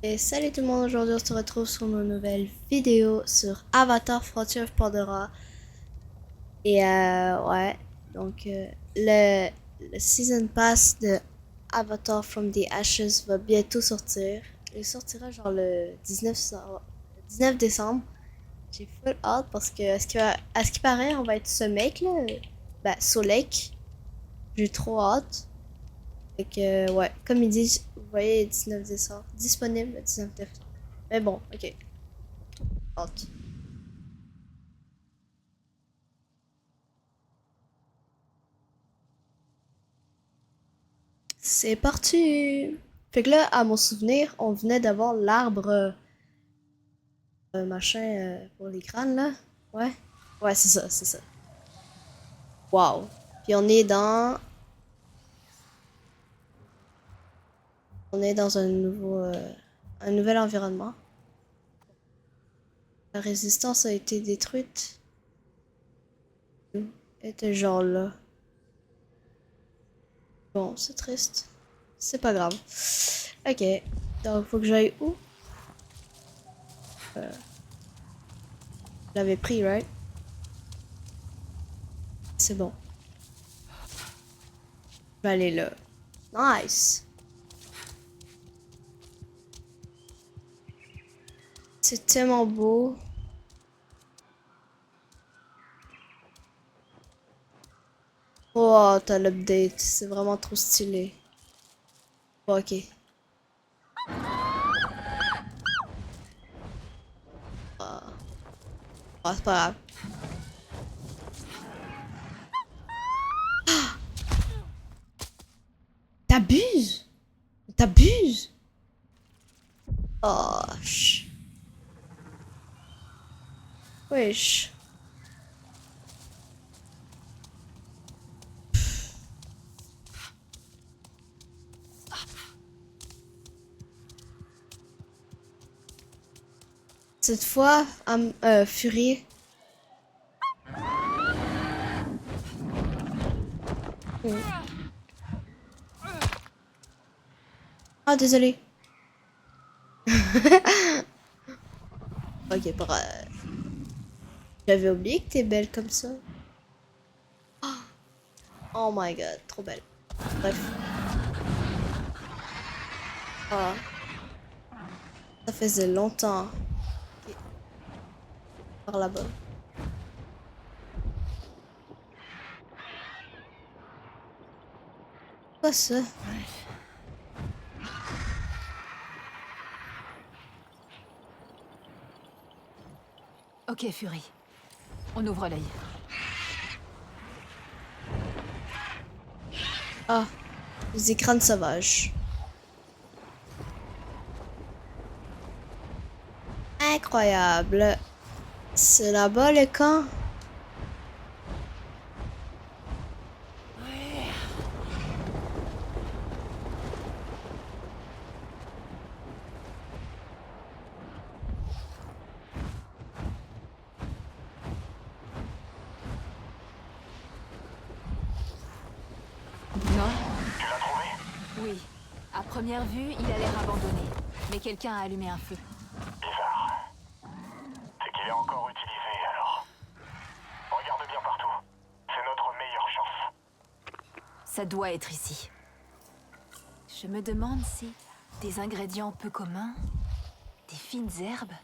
Et salut tout le monde, aujourd'hui on se retrouve sur une nouvelle vidéo sur Avatar Frontier of Pandora. Et ouais, donc le Season Pass de Avatar from the Ashes va bientôt sortir. Il sortira genre le 19 décembre. J'ai full hâte parce que à ce qui paraît, on va être ce mec là, bah Solek. J'ai trop hâte. Fait que ouais, comme ils disent, vous voyez 19 décembre, disponible le 19 décembre. Mais bon, ok. Hâte. C'est parti! Fait que là, à mon souvenir, on venait d'avoir l'arbre machin pour les crânes là. Ouais. Ouais, c'est ça, c'est ça. Wow. Puis on est dans un nouvel environnement. La résistance a été détruite. Elle était genre là. Bon, c'est triste. C'est pas grave. Ok. Donc, faut que j'aille où? Je l'avais pris, right? C'est bon. Je vais aller là. Nice! C'est tellement beau. Oh, t'as l'update. C'est vraiment trop stylé. Bon, ok. Ah, c'est pas grave. T'abuses! T'abuses! Oh, wesh. Cette fois, Fury. Oh. Ah, désolé. Ok, j'avais oublié que t'es belle comme ça. Oh my god, trop belle. Bref. Ah, ça faisait longtemps. Ok, par là-bas. Quoi ça? Ok, Fury. On ouvre l'œil. Ah, les écrans sauvages. Incroyable. C'est là-bas le camp? Non? Oui. À première vue, il a l'air abandonné. Mais quelqu'un a allumé un feu. C'est qu'il est encore utilisé, alors. Regarde bien partout. C'est notre meilleure chance. Ça doit être ici. Je me demande si... Des ingrédients peu communs? Des fines herbes?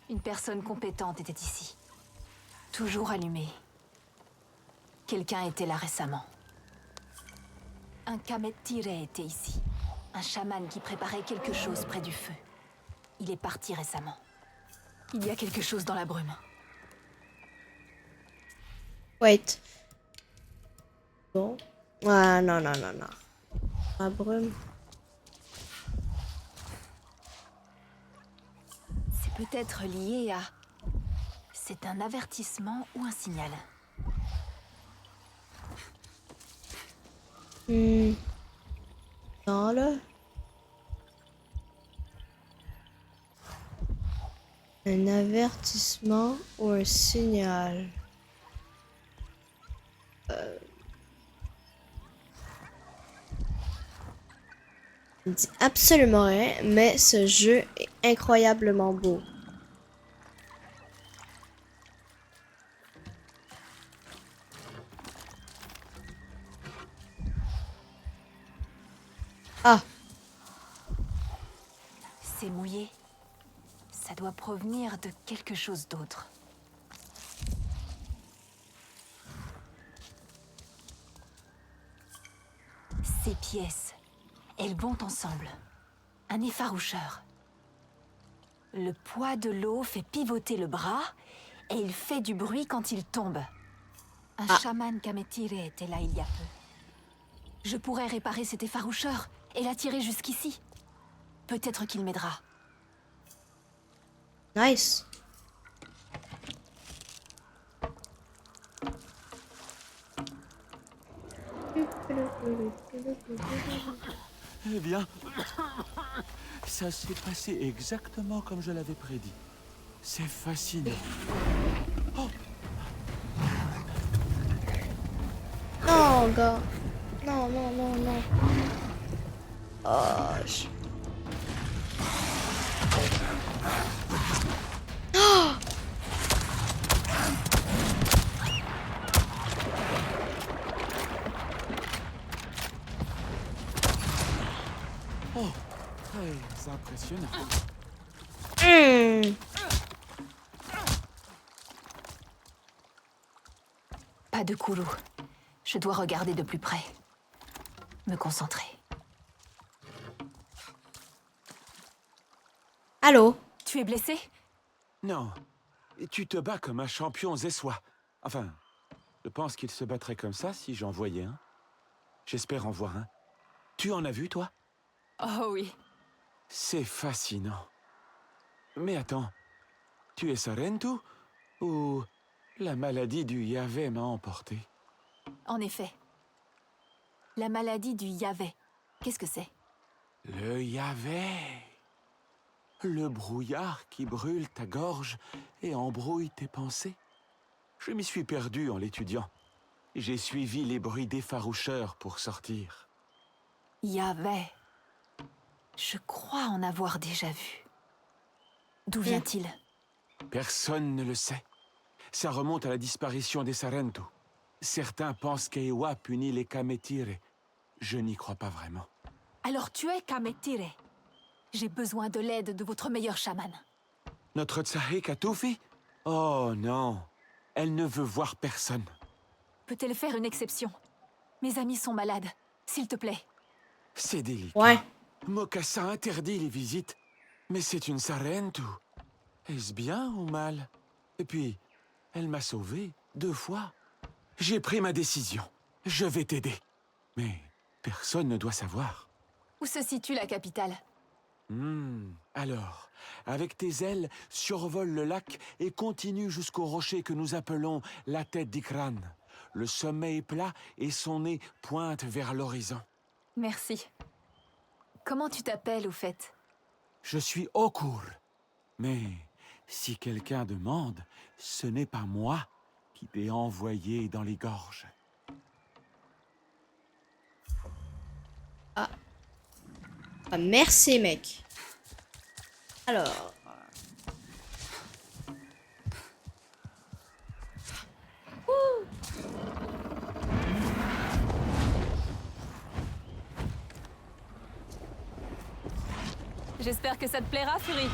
Une personne compétente était ici. Toujours allumée. Quelqu'un était là récemment. Un Kamet Tiré était ici. Un chaman qui préparait quelque chose près du feu. Il est parti récemment. Il y a quelque chose dans la brume. Wait. Bon. Ah, non, non, non, non. La brume. C'est peut-être lié à... C'est un avertissement ou un signal. Non, là. Un avertissement ou un signal. Ça me dit absolument rien, mais ce jeu est incroyablement beau. Ah, C'est mouillé. Ça doit provenir de quelque chose d'autre. Ces pièces, elles vont ensemble. Un effaroucheur. Le poids de l'eau fait pivoter le bras et il fait du bruit quand il tombe. Un Ah. chaman Kametire était là il y a peu. Je pourrais réparer cet effaroucheur et l'attirer jusqu'ici. Peut-être qu'il m'aidera. Nice. Eh bien, ça s'est passé exactement comme je l'avais prédit. C'est fascinant. Non, gars. Non, non, non, non. Oh, Oh, très impressionnant. Hmm. Pas de coulou. Je dois regarder de plus près. Me concentrer. Allô? Tu es blessé? Non, tu te bats comme un champion zessois. Enfin, je pense qu'il se battrait comme ça si j'en voyais un. J'espère en voir un. Tu en as vu, toi? Oh oui. C'est fascinant. Mais attends, tu es Sarentu ou la maladie du Yahvé m'a emporté? En effet. La maladie du Yahvé. Qu'est-ce que c'est? Le Yahvé. Le brouillard qui brûle ta gorge et embrouille tes pensées. Je m'y suis perdu en l'étudiant. J'ai suivi les bruits d'effaroucheurs pour sortir. Yahvé. Je crois en avoir déjà vu. D'où Hmm. vient-il? Personne ne le sait. Ça remonte à la disparition des Sarento. Certains pensent qu'Ewa punit les Kametire. Je n'y crois pas vraiment. Alors tu es Kametire. J'ai besoin de l'aide de votre meilleur chaman. Notre Tsahe Katoufi? Oh non. Elle ne veut voir personne. Peut-elle faire une exception? Mes amis sont malades. S'il te plaît. C'est délicat. Ouais. Mokassa interdit les visites. Mais c'est une Sarentu. Est-ce bien ou mal? Et puis, elle m'a sauvé 2 fois. J'ai pris ma décision. Je vais t'aider. Mais personne ne doit savoir. Où se situe la capitale? Alors, avec tes ailes, survole le lac et continue jusqu'au rocher que nous appelons la tête d'Ikran. Le sommet est plat et son nez pointe vers l'horizon. Merci. Comment tu t'appelles, au fait? Je suis Okur. Mais si quelqu'un demande, ce n'est pas moi qui t'ai envoyé dans les gorges. Ah, merci, mec. Alors. J'espère que ça te plaira, Fury.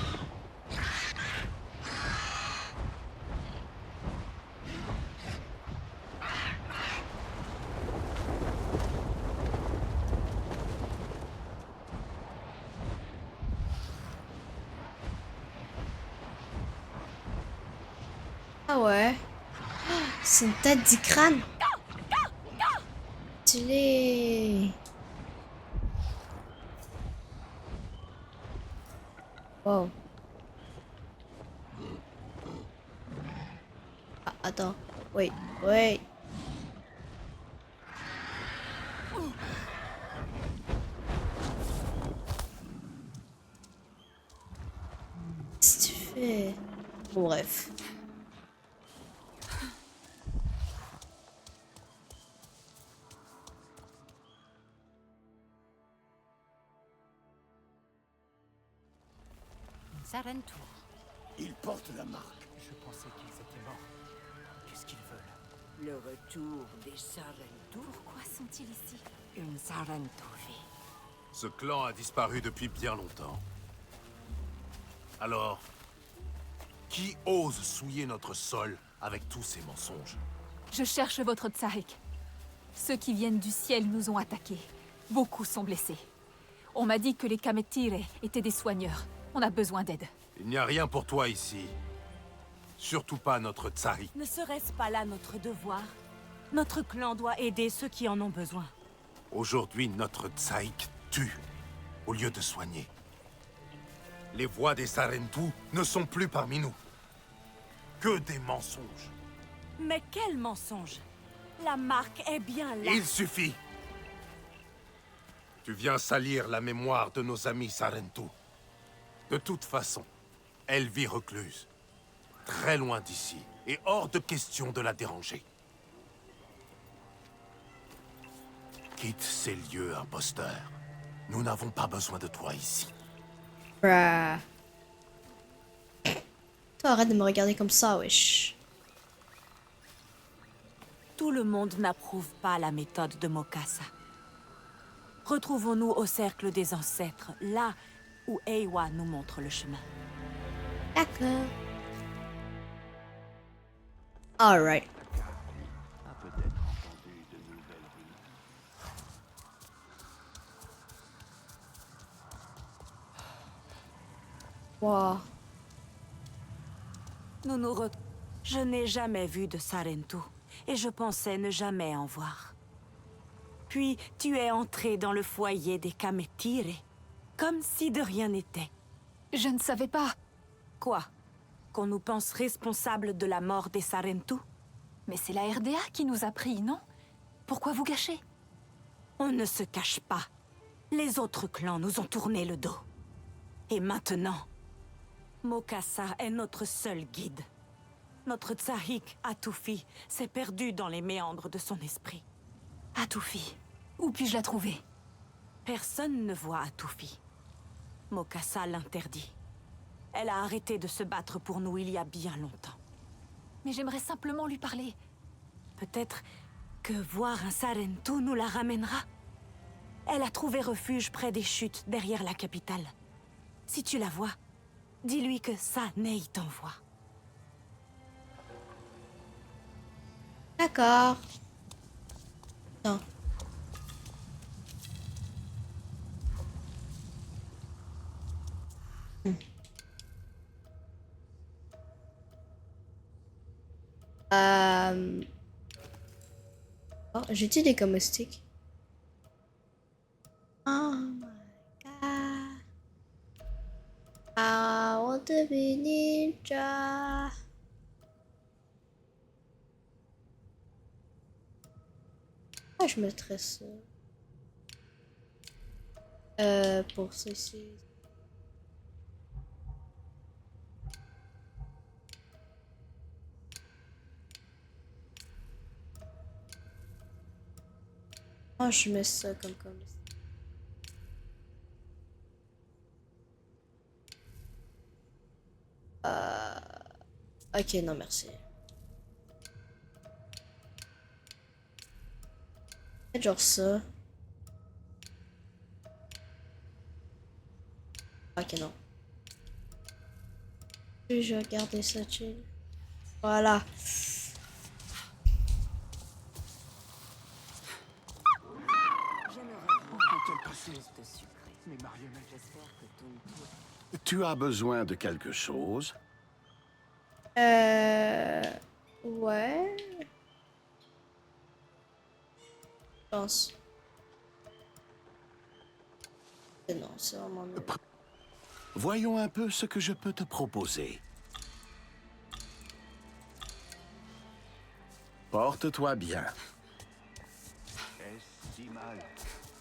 Ah ouais. C'est une tête d'icrane. Tu l'es. Wow. Ah, attends. Wait, wait. Qu'est-ce que tu fais? Bon, bref. Sarentour. Ils portent la marque. Je pensais qu'ils étaient morts. Qu'est-ce qu'ils veulent? Le retour des Sarentour. Pourquoi sont-ils ici? Une Sarentour vie. Ce clan a disparu depuis bien longtemps. Alors, qui ose souiller notre sol avec tous ces mensonges? Je cherche votre Tsarik. Ceux qui viennent du ciel nous ont attaqués. Beaucoup sont blessés. On m'a dit que les Kametire étaient des soigneurs. On a besoin d'aide. Il n'y a rien pour toi ici. Surtout pas notre Tsari. Ne serait-ce pas là notre devoir? Notre clan doit aider ceux qui en ont besoin. Aujourd'hui, notre Tsaik tue, au lieu de soigner. Les voix des Sarentu ne sont plus parmi nous. Que des mensonges. Mais quel mensonge! La marque est bien là. Il suffit! Tu viens salir la mémoire de nos amis Sarentu. De toute façon, elle vit recluse. Très loin d'ici, et hors de question de la déranger. Quitte ces lieux, imposteur. Nous n'avons pas besoin de toi ici. Bruh. Toi, arrête de me regarder comme ça, wesh. Tout le monde n'approuve pas la méthode de Mokassa. Retrouvons-nous au cercle des ancêtres, là où Eywa nous montre le chemin. D'accord. Alright. Wow. Je n'ai jamais vu de Sarentu, et je pensais ne jamais en voir. Puis tu es entré dans le foyer des Kametire, comme si de rien n'était. Je ne savais pas. Quoi? Qu'on nous pense responsables de la mort des Sarentu? Mais c'est la RDA qui nous a pris, non? Pourquoi vous cachez? On ne se cache pas. Les autres clans nous ont tourné le dos. Et maintenant, Mokassa est notre seul guide. Notre Tsarik, Atufi, s'est perdu dans les méandres de son esprit. Atoufi, où puis-je la trouver? Personne ne voit Atufi. Mokassa l'interdit. Elle a arrêté de se battre pour nous il y a bien longtemps. Mais j'aimerais simplement lui parler. Peut-être que voir un Sarentu nous la ramènera. Elle a trouvé refuge près des chutes, derrière la capitale. Si tu la vois, dis-lui que Sanei t'envoie. D'accord. Non. Oh, j'ai-tu des comestiques? Oh my god. I want to be ninja. Ah, je mettrais ça. Pour ceci. Oh, je mets ça comme ok, non, merci. Faites genre ça. Ok, non. Puis je vais garder ça chill. Voilà. Tu as besoin de quelque chose? Ouais. Je pense. Non, c'est vraiment mieux. Voyons un peu ce que je peux te proposer. Porte-toi bien. Est-ce si mal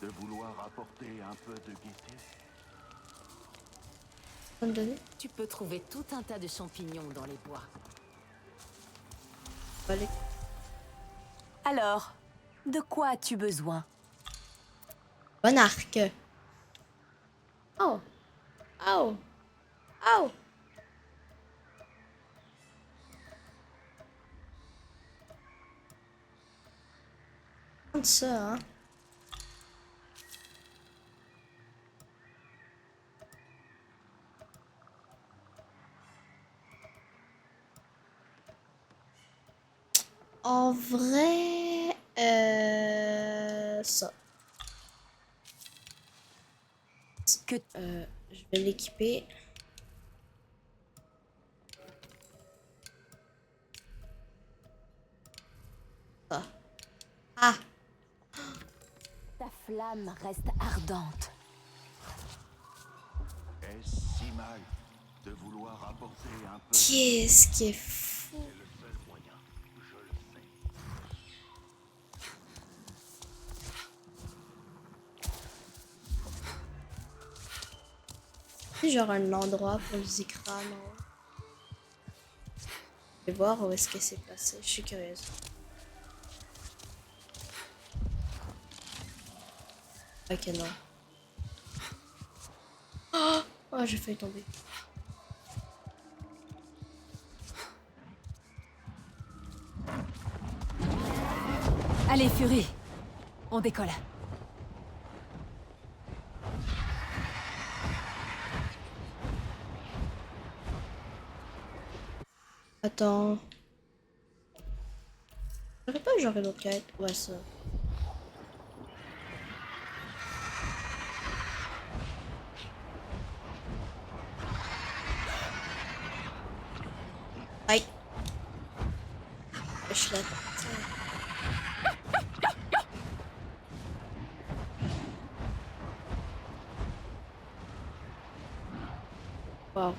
de vouloir apporter un peu de gaieté? On me donner? Tu peux trouver tout un tas de champignons dans les bois. Allez. Alors, de quoi as-tu besoin? Bon arc. Oh. Oh. Oh. prendre ça, hein. En vrai, ça. Je vais l'équiper. Ça. Ah, Ta flamme reste ardente. Est-ce si mal de vouloir apporter un peu qu'est-ce qui est fou. le seul moyen, je le sais. C'est genre un endroit pour les écrans. Je vais voir où est-ce que c'est passé. Je suis curieuse. Ok, non. Oh, j'ai failli tomber. Allez, Fury. On décolle. Attends. J'aurais pas genre une autre quête. Ouais, ça. Aïe. Je la... Wow.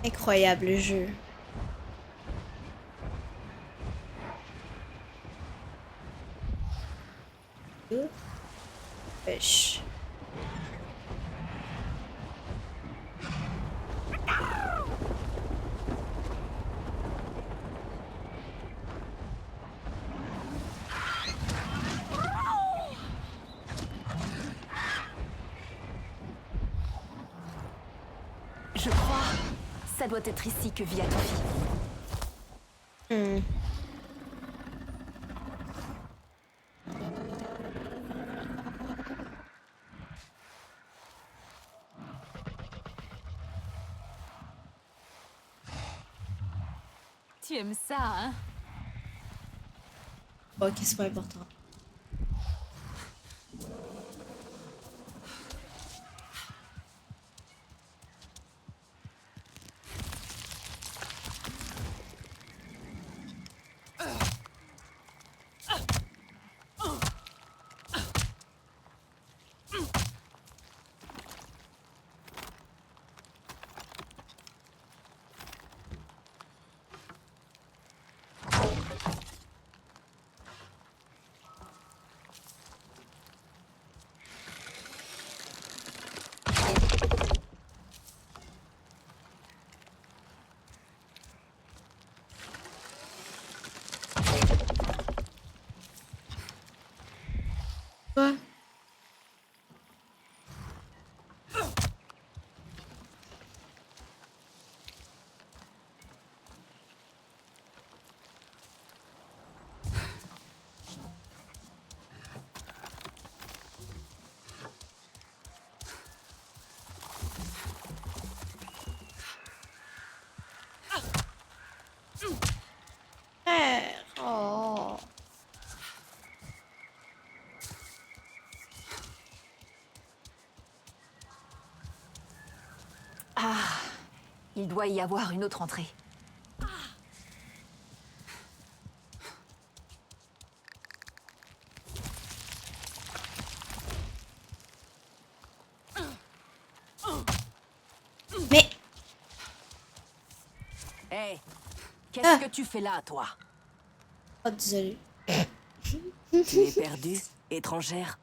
Incroyable le jeu. Pêche. Je crois. Ça doit être ici que vit Atofi. Tu aimes ça, hein? Ok, c'est pas important. Quoi? Frère. Oh. Ah, il doit y avoir une autre entrée. Mais... Hé, qu'est-ce que tu fais là, toi? Oh, désolé. Tu es perdue, étrangère?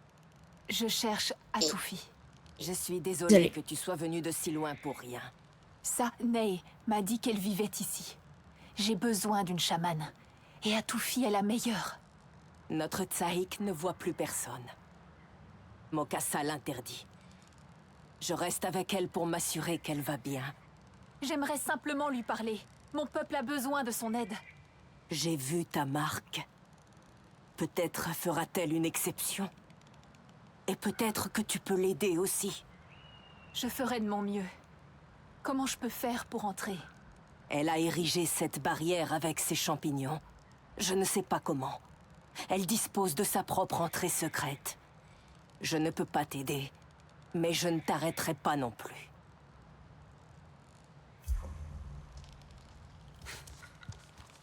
Je cherche Atofi. Je suis désolée Désolée. que tu sois venue de si loin pour rien. Ça, Ney m'a dit qu'elle vivait ici. J'ai besoin d'une chamane. Et Atofi est la meilleure. Notre Tsaïk ne voit plus personne. Mokassa l'interdit. Je reste avec elle pour m'assurer qu'elle va bien. J'aimerais simplement lui parler. Mon peuple a besoin de son aide. J'ai vu ta marque. Peut-être fera-t-elle une exception. Et peut-être que tu peux l'aider aussi. Je ferai de mon mieux. Comment je peux faire pour entrer? Elle a érigé cette barrière avec ses champignons. Je ne sais pas comment. Elle dispose de sa propre entrée secrète. Je ne peux pas t'aider, mais je ne t'arrêterai pas non plus.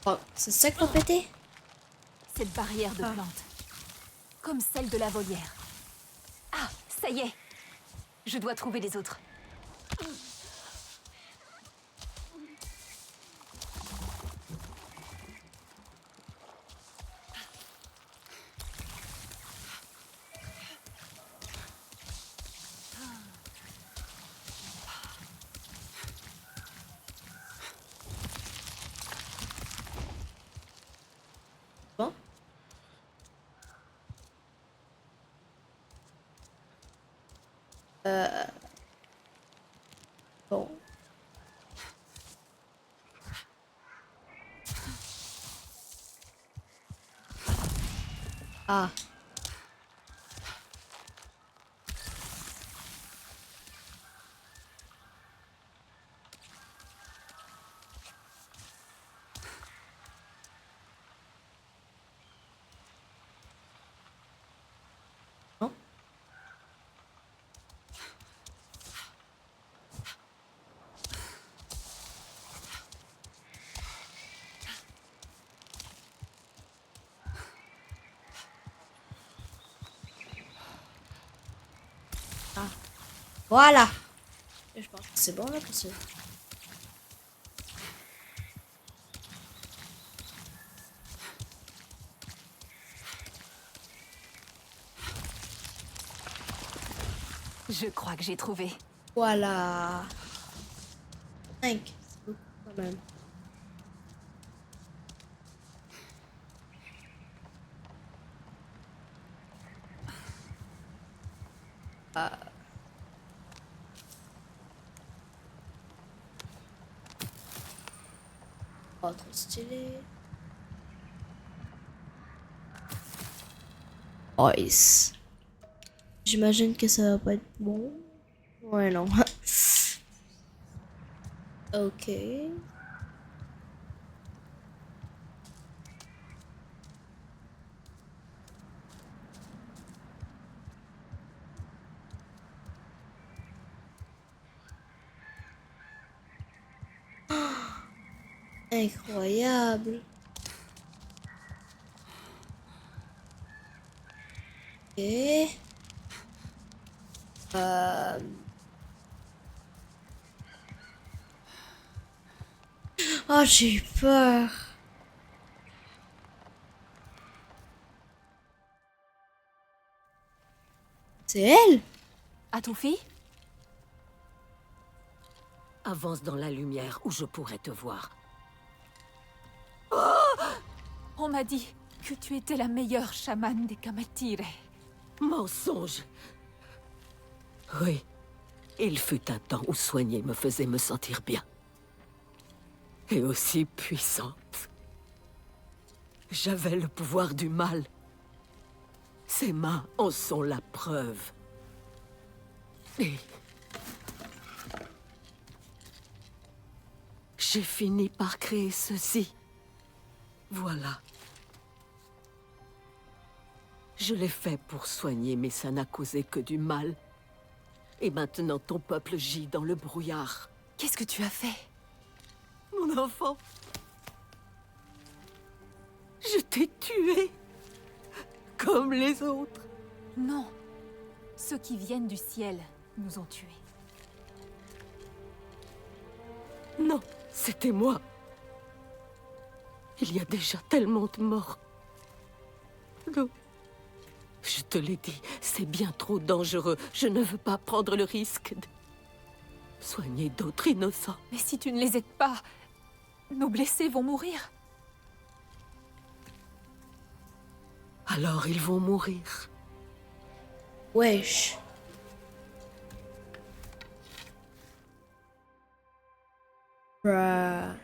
Oh, c'est ça qu'il faut péter? Cette barrière de plantes. Comme celle de la volière. Ah, ça y est. Je dois trouver les autres. Bon. Bon. Ah. Non. Ah. Voilà. Et je pense que c'est bon là pour ça. Je crois que j'ai trouvé. Voilà. 5. C'est beaucoup quand même. Pas trop stylé. Nice. J'imagine que ça va pas être bon. Ouais, non. Ok. Incroyable. Ok. Oh, j'ai eu peur. C'est elle? Atoufi? Avance dans la lumière où je pourrais te voir. On m'a dit que tu étais la meilleure chamane des Kamatire. Mensonge. Oui. Il fut un temps où soigner me faisait me sentir bien. Et aussi puissante. J'avais le pouvoir du mal. Ses mains en sont la preuve. Et j'ai fini par créer ceci. Voilà. Je l'ai fait pour soigner, mais ça n'a causé que du mal. Et maintenant, ton peuple gît dans le brouillard. Qu'est-ce que tu as fait? Mon enfant, je t'ai tué, comme les autres. Non. Ceux qui viennent du ciel nous ont tués. Non, c'était moi. Il y a déjà tellement de morts. Non. Je te l'ai dit, c'est bien trop dangereux. Je ne veux pas prendre le risque de soigner d'autres innocents. Mais si tu ne les aides pas, nos blessés vont mourir. Alors ils vont mourir. Wesh. Bruh.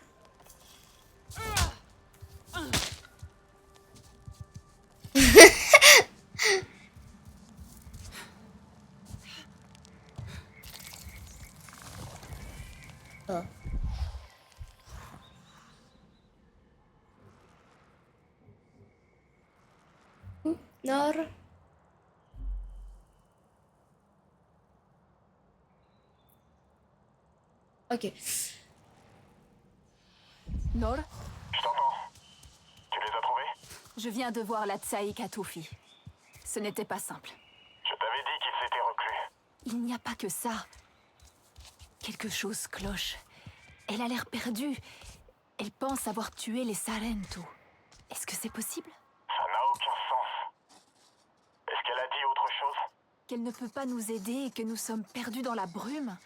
Oh. Nord. Ok. Nor, Je t'entends. Tu les as trouvés? je viens de voir la Tsaïk à Toufi. Ce n'était pas simple. Je t'avais dit qu'ils s'étaient reclus. Il n'y a pas que ça. Quelque chose cloche. Elle a l'air perdue. Elle pense avoir tué les Sarentu. Est-ce que c'est possible? Ça n'a aucun sens. Est-ce qu'elle a dit autre chose? Qu'elle ne peut pas nous aider et que nous sommes perdus dans la brume?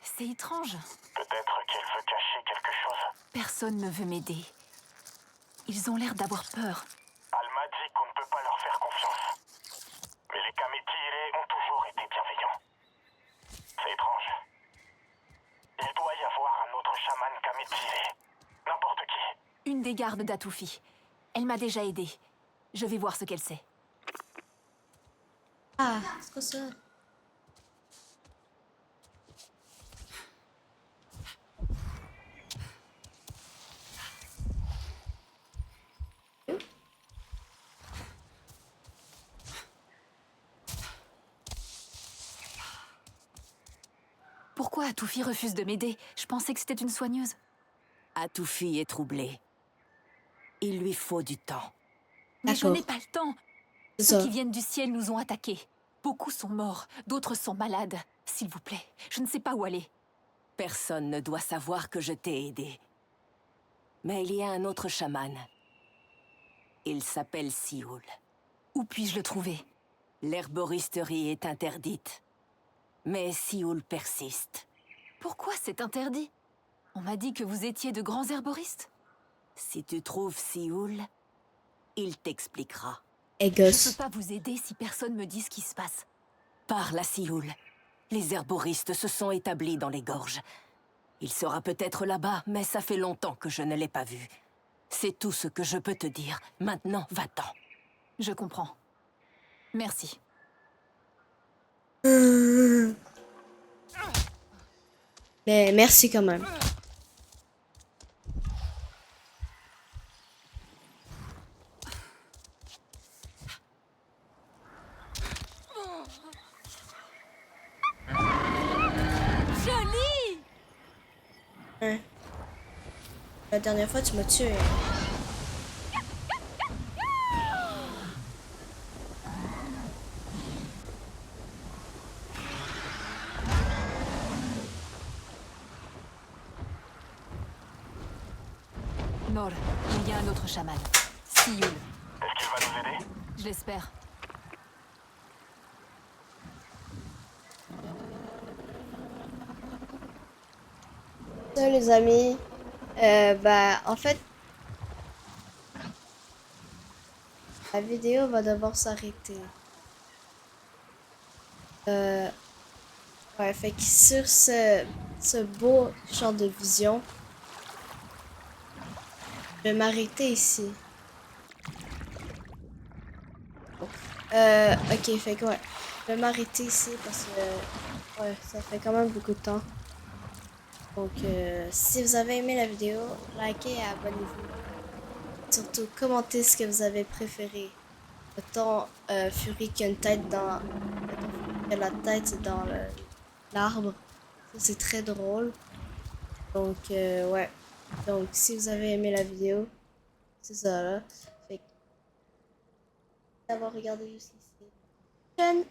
C'est étrange. Peut-être qu'elle veut cacher quelque chose. Personne ne veut m'aider. Ils ont l'air d'avoir peur. Alma dit qu'on ne peut pas leur faire confiance. Mais les Kametire ont toujours été bienveillants. C'est étrange. Il doit y avoir un autre chaman Kametire. N'importe qui. Une des gardes d'Atoufi. Elle m'a déjà aidée. Je vais voir ce qu'elle sait. Ah, c'est quoi ça? Pourquoi Atoufi refuse de m'aider? Je pensais que c'était une soigneuse. Atoufi est troublé. Il lui faut du temps. Mais je D'accord. n'ai pas le temps. C'est Ceux ça. qui viennent du ciel nous ont attaqués. Beaucoup sont morts, d'autres sont malades. S'il vous plaît, je ne sais pas où aller. Personne ne doit savoir que je t'ai aidé. Mais il y a un autre chaman. Il s'appelle Sioul. Où puis-je le trouver? L'herboristerie est interdite. Mais Sioul persiste. Pourquoi c'est interdit? On m'a dit que vous étiez de grands herboristes. Si tu trouves Sioul, il t'expliquera. Et Je ne peux gosse. pas vous aider si personne me dit ce qui se passe. Parle à Sioul. Les herboristes se sont établis dans les gorges. Il sera peut-être là-bas, mais ça fait longtemps que je ne l'ai pas vu. C'est tout ce que je peux te dire. Maintenant, va-t'en. Je comprends. Merci. Mais merci quand même. Jolie! Hein. La dernière fois, tu m'as tué. Nor, il y a un autre chaman. Sioul. Est-ce qu'il va nous aider? Je l'espère. Ça, les amis. Bah, en fait, la vidéo va devoir s'arrêter. Ouais, fait que sur ce beau champ de vision, je vais m'arrêter ici. Ok, fait que ouais, je vais m'arrêter ici parce que ouais, ça fait quand même beaucoup de temps. Donc, si vous avez aimé la vidéo, likez et abonnez-vous. Surtout, commentez ce que vous avez préféré. Mettons Fury qui a une tête dans... Mettons Fury qui a la tête dans l'arbre. Ça, c'est très drôle. Donc, ouais. Donc, si vous avez aimé la vidéo, c'est ça, là. Fait que... d'avoir regardé jusqu'ici. Prochaine!